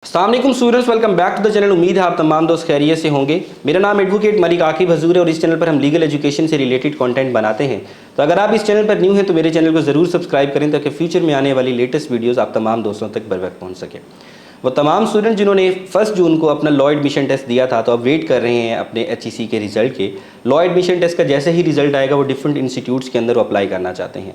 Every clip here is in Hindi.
अस्सलाम वालेकुम students, welcome back to the channel. उम्मीद है आप तमाम दोस्त खैरियत से होंगे। मेरा नाम एडवोकेट मलिक आकिब हजूर है और इस चैनल पर हम लीगल एजुकेशन से रिलेटेड कंटेंट बनाते हैं। तो अगर आप इस चैनल पर न्यू हैं तो मेरे चैनल को ज़रूर सब्सक्राइब करें ताकि फ्यूचर में आने वाली लेटेस्ट वीडियोस आप तमाम दोस्तों तक बर वक्त पहुँच सके। वो तमाम स्टूडेंट जिन्होंने 1 जून को अपना लॉ एडमिशन टेस्ट दिया था तो अब वेट कर रहे हैं अपने HEC के रिज़ल्ट के। लॉ एडमिशन टेस्ट का जैसे ही रिज़ल्ट आएगा वो डिफरेंट इंस्टीट्यूट्स के अंदर अप्लाई करना चाहते हैं।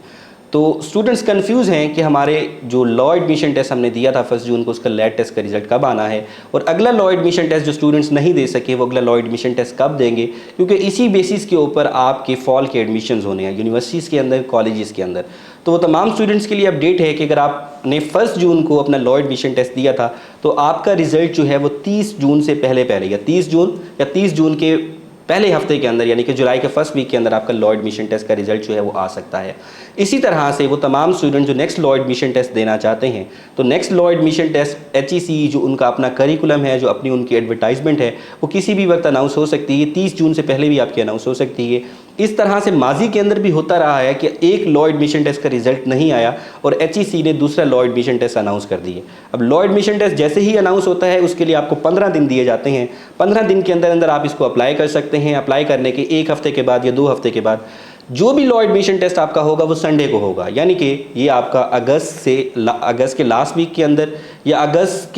तो स्टूडेंट्स कंफ्यूज हैं कि हमारे जो लॉ एडमिशन टेस्ट हमने दिया था 1 जून को, उसका लैट टेस्ट का रिजल्ट कब आना है और अगला लॉ एडमिशन टेस्ट जो स्टूडेंट्स नहीं दे सके वो अगला लॉ एडमिशन टेस्ट कब देंगे, क्योंकि इसी बेसिस के ऊपर आपके फॉल के एडमिशन्स होने हैं यूनिवर्सिटीज़ के अंदर, कॉलेजेस के अंदर। तो वो तमाम स्टूडेंट्स के लिए अपडेट है कि अगर आपने 1 जून को अपना लॉ एडमिशन टेस्ट दिया था तो आपका रिजल्ट जो है वो 30 जून से पहले या 30 जून के पहले हफ्ते के अंदर, यानी कि जुलाई के फर्स्ट वीक के अंदर आपका लॉ एडमिशन टेस्ट का रिजल्ट जो है वो आ सकता है। इसी तरह से वो तमाम स्टूडेंट जो नेक्स्ट लॉ एडमिशन टेस्ट देना चाहते हैं तो next law admission test HEC जो उनका अपना करिकुलम है, जो अपनी उनकी एडवर्टाइजमेंट है, वो किसी भी वक्त अनाउंस हो सकती है। 30 जून से पहले भी आपकी अनाउंस हो सकती है। इस तरह से माजी के अंदर भी होता रहा है कि एक लॉ एडमिशन टेस्ट का रिजल्ट नहीं आया और HEC ने दूसरा लॉ एडमिशन टेस्ट अनाउंस कर दिए। अब लॉ एडमिशन टेस्ट जैसे ही अनाउंस होता है उसके लिए आपको 15 दिन दिए जाते हैं। 15 दिन के अंदर अंदर आप इसको अप्लाई कर सकते हैं। अप्लाई करने के 1 हफ्ते के बाद या 2 हफ्ते के बाद जो भी लॉ एडमिशन टेस्ट आपका होगा वो संडे को होगा, यानी कि ये आपका अगस्त के लास्ट वीक के अंदर या अगस्त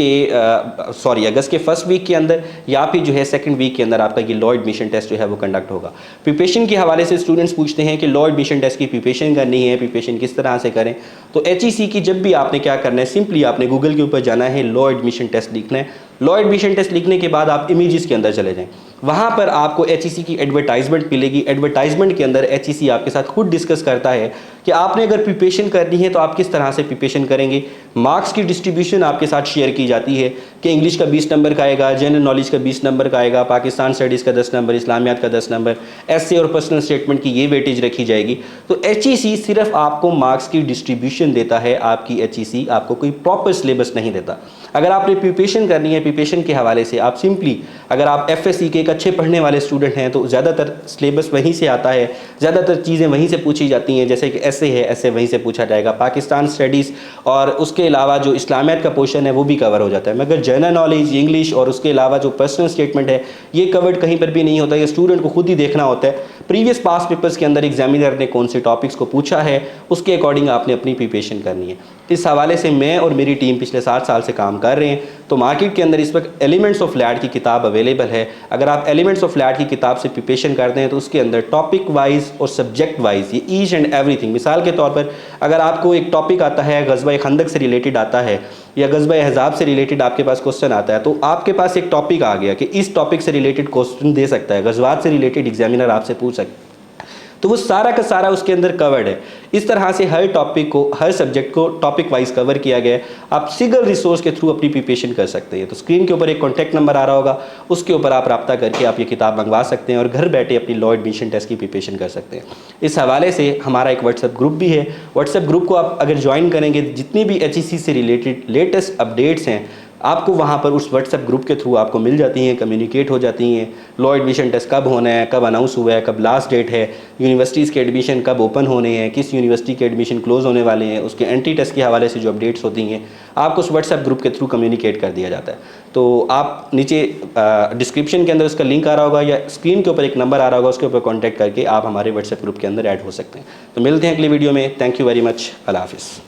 के फर्स्ट वीक के अंदर या फिर जो है सेकंड वीक के अंदर आपका ये लॉ एडमिशन टेस्ट जो है वो कंडक्ट होगा। प्रिपरेशन के हवाले से स्टूडेंट्स पूछते हैं कि लॉ एडमिशन टेस्ट की प्रिपरेशन करनी है, प्रिपरेशन किस तरह से करें। तो HEC की जब भी आपने क्या करना है, सिंपली आपने गूगल के ऊपर जाना है, लॉ एडमिशन टेस्ट लिखना है। लॉ एडमिशन टेस्ट लिखने के बाद आप इमेजेस के अंदर चले जाएं, वहाँ पर आपको HEC की एडवर्टाइजमेंट मिलेगी। एडवर्टाइजमेंट के अंदर HEC आपके साथ खुद डिस्कस करता है कि आपने अगर प्रिपरेशन करनी है तो आप किस तरह से प्रिपरेशन करेंगे। मार्क्स की डिस्ट्रीब्यूशन आपके साथ शेयर की जाती है कि इंग्लिश का 20 नंबर का आएगा, जनरल नॉलेज का 20 नंबर का आएगा, पाकिस्तान स्टडीज़ का 10 नंबर, इस्लामियात का 10 नंबर, ऐसे और पर्सनल स्टेटमेंट की ये वेटेज रखी जाएगी। तो HEC सिर्फ आपको मार्क्स की डिस्ट्रीब्यूशन देता है, आपकी HEC आपको कोई प्रॉपर सिलेबस नहीं देता। अगर आपने प्रिपरेशन करनी है, प्रिपरेशन के हवाले से आप सिंपली, अगर आप FSC के एक अच्छे पढ़ने वाले स्टूडेंट हैं तो ज़्यादातर सिलेबस वहीं से आता है, ज़्यादातर चीज़ें वहीं से पूछी जाती हैं। जैसे कि ऐसे है, ऐसे वहीं से पूछा जाएगा। पाकिस्तान स्टडीज़ और उसके अलावा जो इस्लामियात का पोर्शन है वो भी कवर हो जाता है, मगर जनरल नॉलेज, इंग्लिश और उसके अलावा जो पर्सनल स्टेटमेंट है ये कवर्ड कहीं पर भी नहीं होता। ये स्टूडेंट को खुद ही देखना होता है प्रीवियस पास्ट पेपर्स के अंदर एग्जामिनर ने कौन से टॉपिक्स को पूछा है, उसके अकॉर्डिंग आपने अपनी प्रिपरेशन करनी है। इस हवाले से मैं और मेरी टीम पिछले 7 साल से काम कर रहे हैं। तो मार्केट के अंदर इस वक्त एलिमेंट्स ऑफ लैट की किताब अवेलेबल है। अगर आप एलिमेंट्स ऑफ लैट की किताब से प्रिपरेशन करते हैं तो उसके अंदर टॉपिक वाइज और सब्जेक्ट वाइज ये ईच एंड एवरीथिंग, मिसाल के तौर पर अगर आपको एक टॉपिक आता है, ग़ज़वा खंदक से रिलेटेड आता है या ग़ज़वा अहज़ाब से रिलेटेड आपके पास क्वेश्चन आता है, तो आपके पास एक टॉपिक आ गया कि इस टॉपिक से रिलेटेड क्वेश्चन दे सकता है, ग़ज़वात से रिलेटेड एग्जामिनर आपसे पूछ सकता है, तो वो सारा का सारा उसके अंदर कवर्ड है। इस तरह से हर टॉपिक को, हर सब्जेक्ट को टॉपिक वाइज कवर किया गया है। आप सिंगल रिसोर्स के थ्रू अपनी प्रिपरेशन कर सकते हैं। तो स्क्रीन के ऊपर एक कॉन्टैक्ट नंबर आ रहा होगा, उसके ऊपर आप रब्ता करके आप ये किताब मंगवा सकते हैं और घर बैठे अपनी लॉ एडमिशन टेस्ट की प्रिपरेशन कर सकते हैं। इस हवाले से हमारा एक व्हाट्सएप ग्रुप भी है। व्हाट्सएप ग्रुप को आप अगर ज्वाइन करेंगे, जितनी भी HEC से रिलेटेड लेटेस्ट अपडेट्स हैं आपको वहाँ पर उस व्हाट्सएप ग्रुप के थ्रू आपको मिल जाती हैं, कम्युनिकेट हो जाती हैं। लॉ एडमिशन टेस्ट कब होना है, कब अनाउंस हुआ है, कब लास्ट डेट है, यूनिवर्सिटीज़ के एडमिशन कब ओपन होने हैं, किस यूनिवर्सिटी के एडमिशन क्लोज होने वाले हैं, उसके एंट्री टेस्ट के हवाले से जो अपडेट्स होती हैं आपको उस व्हाट्सएप ग्रुप के थ्रू कम्युनिकेट कर दिया जाता है। तो आप नीचे डिस्क्रिप्शन के अंदर उसका लिंक आ रहा होगा या स्क्रीन के ऊपर एक नंबर आ रहा होगा, उसके ऊपर कॉन्टैक्ट करके आप हमारे व्हाट्सएप ग्रुप के अंदर ऐड हो सकते हैं। तो मिलते हैं अगली वीडियो में। Thank you very much. अल्लाह हाफिज़।